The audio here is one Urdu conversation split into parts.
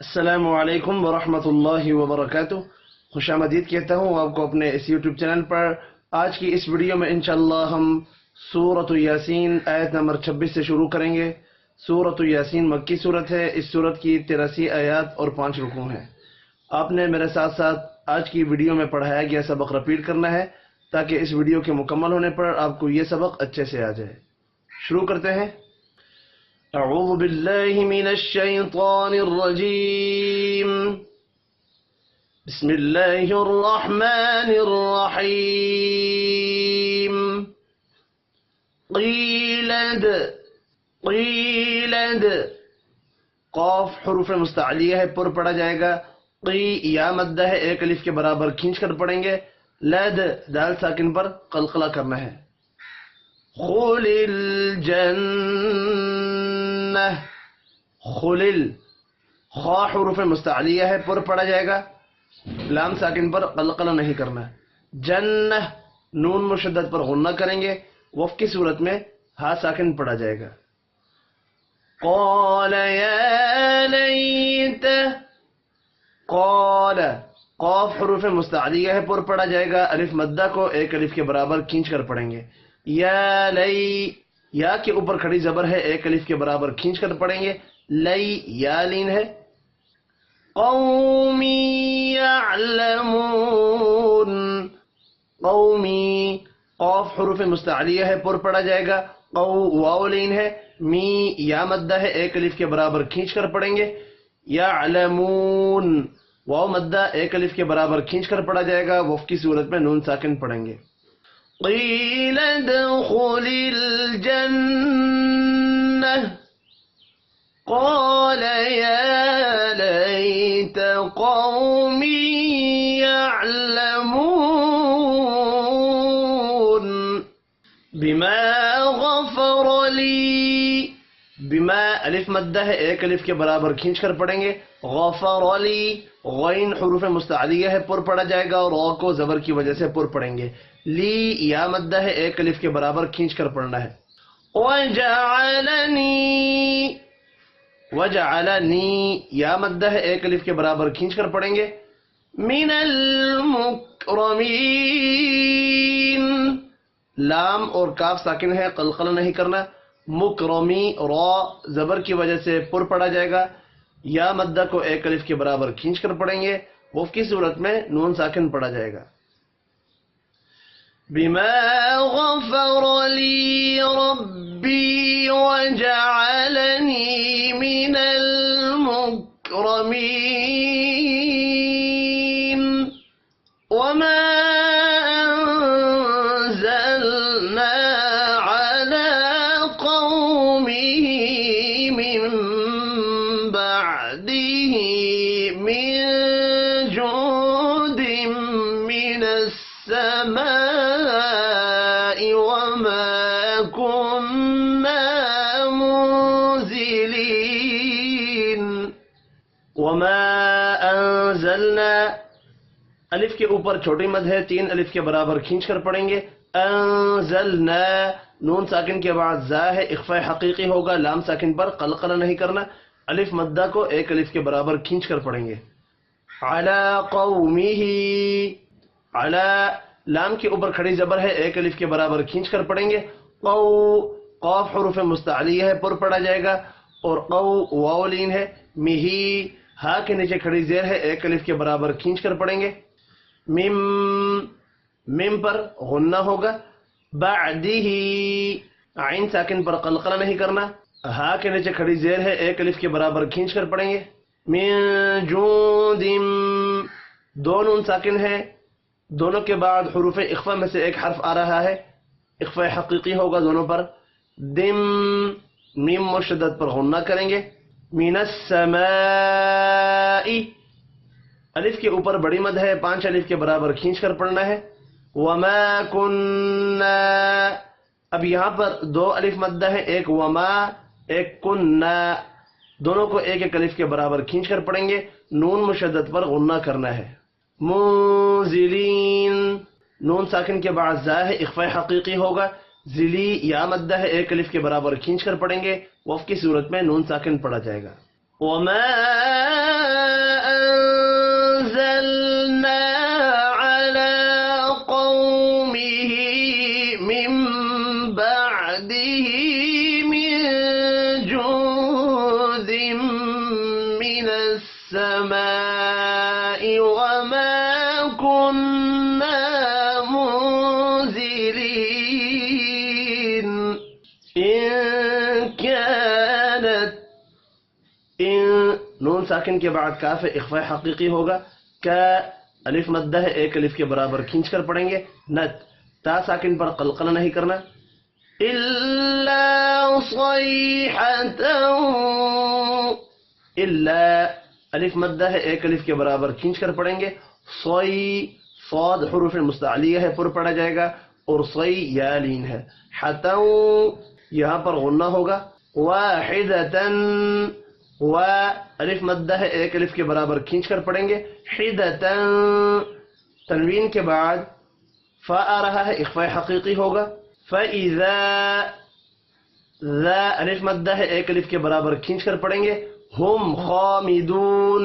السلام علیکم ورحمۃ اللہ وبرکاتہ۔ خوش آمدید کہتا ہوں آپ کو اپنے اس یوٹیوب چینل پر۔ آج کی اس ویڈیو میں انشاءاللہ ہم سورۃ یاسین آیت نمبر 26 سے شروع کریں گے۔ سورۃ یاسین مکی صورت ہے۔ اس صورت کی 83 آیات اور 5 رکوع ہیں۔ آپ نے میرے ساتھ ساتھ آج کی ویڈیو میں پڑھایا گیا سبق رپیٹ کرنا ہے تاکہ اس ویڈیو کے مکمل ہونے پر آپ کو یہ سبق اچھے سے آ جائے۔ شروع کرتے ہیں۔ اعوذ باللہ من الشیطان الرجیم، بسم اللہ الرحمن الرحیم۔ قیلد قاف حروف مستعلیہ ہے، پر پڑھا جائے گا۔ قی یا مدہ ہے، ایک الف کے برابر کھینچ کر پڑھیں گے۔ لد دال ساکن پر قلقلہ کرنا ہے۔ خل الجنہ، خلل خا حروف مستعلیہ ہے، پر پڑھا جائے گا، لام ساکن پر قلقلہ نہیں کرنا۔ جنہ نون مشدد پر غنہ کریں گے، وف کی صورت میں ہا ساکن پڑھا جائے گا۔ قال یا لیت، قال قاف حروف مستعلیہ ہے، پر پڑھا جائے گا، الف مدہ کو ایک الف کے برابر کھینچ کر پڑھیں گے۔ یا لی یا کے اوپر کھڑی زبر ہے، ایک الف کے برابر کھینچ کر پڑھیں گے۔ لی یا لین ہے۔ قومی یعلمون، قومی قاف حروف مستعلیہ ہے، پر پڑھا جائے گا، قو واو لین ہے، می یا مدہ ہے، ایک الف کے برابر کھینچ کر پڑھیں گے۔ یعلمون واو مدہ ایک الف کے برابر کھینچ کر پڑھا جائے گا، وف کی صورت میں نون ساکن پڑھیں گے۔ قیل ادخل الجنہ، قال یا لیت قومی یعلمون بما غفر لی، بما الف مدہ ہے، ایک الف کے برابر کھینچ کر پڑھیں گے۔ غفر لی غین حروف مستعلیہ ہے، پر پڑھا جائے گا، اور را کو زبر کی وجہ سے پر پڑھیں گے۔ لی یا مدہ ہے، ایک الف کے برابر کھینچ کر پڑھنا ہے۔ وجعلنی یا مدہ ہے، ایک الف کے برابر کھینچ کر پڑھیں گے۔ من المکرمین لام اور کاف ساکن ہے، قلقلہ نہیں کرنا۔ مکرمی را زبر کی وجہ سے پر پڑھا جائے گا، یا مدہ کو ایک الف کے برابر کھینچ کر پڑھیں گے، وف کی صورت میں نون ساکن پڑھا جائے گا۔ بما غفر لی ربی وجعلنی من المکرمین وما انزلنا على قومه من بعده من جند من السماء وما كنا منزلين وما انزلنا الف کے اوپر چھوٹی مد ہے، 3 الف کے برابر کھینچ کر پڑھیں گے۔ انزلنا نون ساکن کے بعد زا ہے، اخفاء حقیقی ہوگا، لام ساکن پر قلقلہ نہیں کرنا، الف مدہ کو ایک الف کے برابر کھینچ کر پڑھیں گے۔ علی قومہ، علی لام کے اوپر کھڑی زبر ہے، ایک الف کے برابر کھینچ کر پڑھیں گے۔ قو قاف حروف مستعلیہ ہے، پر پڑھا جائے گا، اور قو واو لین ہے۔ مہی ہا کے نیچے کھڑی زیر ہے، ایک الف کے برابر کھینچ کر پڑھیں گے۔ مم مم پر غنہ ہوگا۔ بعدہ عین ساکن پر قلقلہ نہیں کرنا، ہا کے نیچے کھڑی زیر ہے، ایک الف کے برابر کھینچ کر پڑھیں گے۔ من جند دو نون ساکن ہے، دونوں کے بعد حروف اخفاء میں سے ایک حرف آ رہا ہے، اخفاء حقیقی ہوگا دونوں پر۔ دم میم مشدد پر غنہ کریں گے۔ من السماء الف کے اوپر بڑی مد ہے، 5 الف کے برابر کھینچ کر پڑھنا ہے۔ وما کننا اب یہاں پر 2 الف مدہ ہے، ایک وما ایک کننا، دونوں کو ایک ایک الف کے برابر کھینچ کر پڑھیں گے، نون مشدد پر غنہ کرنا ہے۔ منزلین نون ساکن کے بعد زا ہے، اخفاء حقیقی ہوگا، ذلی یا مدہ ہے، ایک الف کے برابر کھینچ کر پڑھیں گے، وف کی صورت میں نون ساکن پڑھا جائے گا۔ وما السماء وما كنا منزلين إن كانت ان نون ساکن کے بعد کاف اخفاء حقیقی ہوگا. کا الف مدہ ہے، ایک الف کے برابر کھینچ کر پڑھیں گے. نت تا ساکن پر قلقلہ نہیں کرنا. الا صیحۃ، الا الف مدہ ہے، ایک الف کے برابر کھینچ کر پڑھیں گے. صی صاد حروف مستعلیہ ہے، پر پڑھا جائے گا. اور صی یا لین ہے. حتو یہاں پر غنہ ہوگا. واحدتن، و الف مدہ ہے، ایک الف کے برابر کھینچ کر پڑھیں گے. حدتن تنوین کے بعد فا آ رہا ہے، اخفاء حقیقی ہوگا. فَإِذَا ذا الف مدہ ہے، ایک الف کے برابر کھینچ کر پڑھیں گے. ہم خامدون،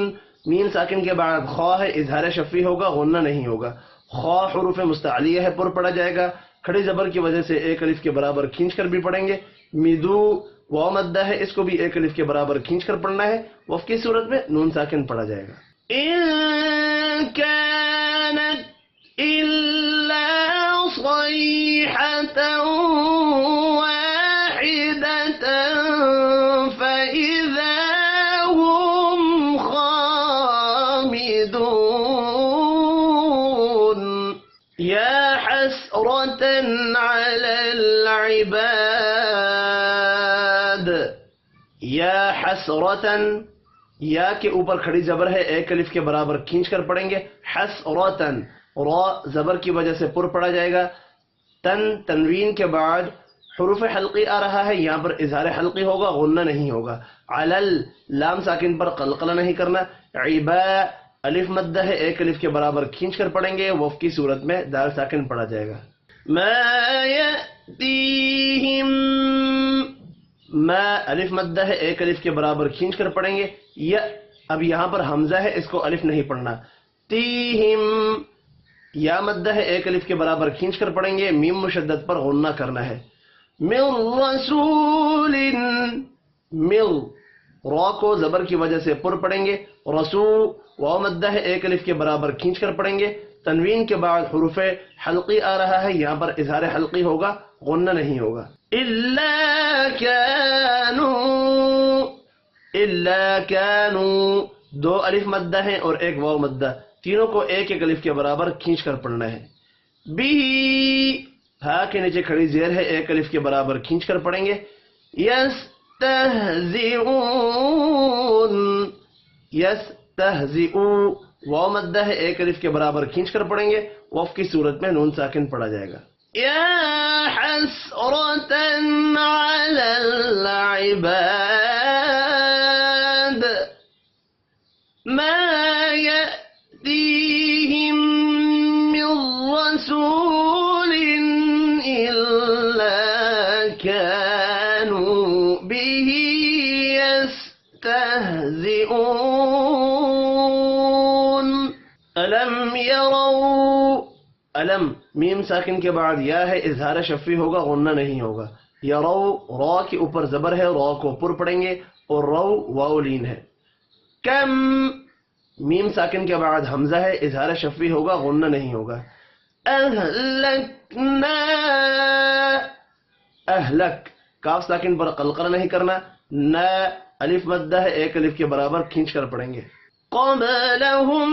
میم ساکن کے بعد خا ہے، اظہار شفی ہوگا، غنہ نہیں ہوگا. خا حروف مستعلیہ ہے، پر پڑھا جائے گا. کھڑی زبر کی وجہ سے ایک الف کے برابر کھینچ کر بھی پڑھیں گے. مدو واو مدہ ہے، اس کو بھی ایک الف کے برابر کھینچ کر پڑھنا ہے. وف کی صورت میں نون ساکن پڑھا جائے گا. ان كانت الا صيحة واحدة فإذا هم خامدون يا حسرة على العباد. یا حسرتن، یا کے اوپر کھڑی زبر ہے، ایک الف کے برابر کھینچ کر پڑھیں گے. حسرتن را زبر کی وجہ سے پر پڑھا جائے گا. تن تنوین کے بعد حروف حلقی آ رہا ہے، یہاں پر اظہار حلقی ہوگا، غنہ نہیں ہوگا. علل لام ساکن پر قلقلہ نہیں کرنا. عبا الف مدہ ہے، ایک الف کے برابر کھینچ کر پڑھیں گے. وف کی صورت میں دال ساکن پڑھا جائے گا. ما یأتیہم، ما الف مدہ ہے، ایک الف کے برابر کھینچ کر پڑھیں گے. اب یہاں پر حمزہ ہے، اس کو الف نہیں پڑھنا. تیہم یا مدہ ہے، ایک الف کے برابر کھینچ کر پڑھیں گے. میم مشدد پر غنہ کرنا ہے. من رسول، مل را کو زبر کی وجہ سے پر پڑھیں گے. رسو واو مدہ ہے، ایک الف کے برابر کھینچ کر پڑھیں گے. تنوین کے بعد حروف حلقی آ رہا ہے، یہاں پر اظہار حلقی ہوگا، غنہ نہیں ہوگا. الا كانوا، الا كانوا دو الف مدہ ہیں اور ایک واو مدہ، تینوں کو ایک ایک الف کے برابر کھینچ کر پڑھنا ہے. بھی ہا کے نیچے کھڑی زیر ہے، ایک الف کے برابر کھینچ کر پڑھیں گے. یستہزئون، یستہزئو واو مدہ ہے، ایک الف کے برابر کھینچ کر پڑھیں گے. وف کی صورت میں نون ساکن پڑھا جائے گا. یا حسرة على العباد ما يأتيهم من رسول إلا كانوا به يستهزئون. ألم يروا، علم میم ساکن کے بعد یا ہے، اظہار شفی ہوگا، غنہ نہیں ہوگا. یا رو را کے اوپر زبر ہے، را کو پر پڑھیں گے. اور رو واو لین ہے. کم میم ساکن کے بعد حمزہ ہے، اظہار شفی ہوگا، غنہ نہیں ہوگا. اہلکنا، اہلک کاف ساکن پر قلقلہ نہیں کرنا. نا الف مدہ ہے، ایک الف کے برابر کھینچ کر پڑھیں گے. قبلہم،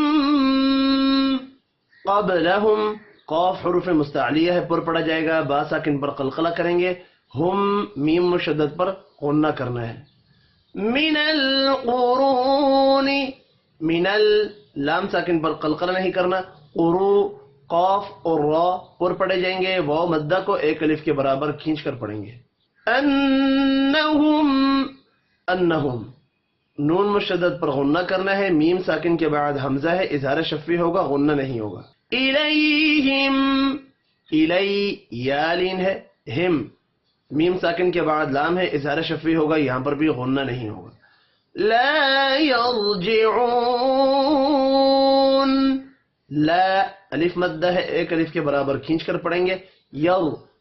قبلہم قاف حروف مستعلیہ ہے، پر پڑھا جائے گا. با ساکن پر قلقلہ کریں گے. ہم میم مشدد پر غنہ کرنا ہے. من القرون، من لام ساکن پر قلقلہ نہیں کرنا. قرو قاف اور را پر پڑھے جائیں گے. واو مدہ کو ایک الف کے برابر کھینچ کر پڑھیں گے. انہم، انہم نون مشدد پر غنہ کرنا ہے. میم ساکن کے بعد حمزہ ہے، اظہار شفی ہوگا، غنہ نہیں ہوگا. الیہم، الی یا لین ہے. ہم میم ساکن کے بعد لام ہے، اظہار شفی ہوگا، یہاں پر بھی غنہ نہیں ہوگا. لا یرجعون، لا الف مدہ ہے، ایک الف کے برابر کھینچ کر پڑھیں گے. یل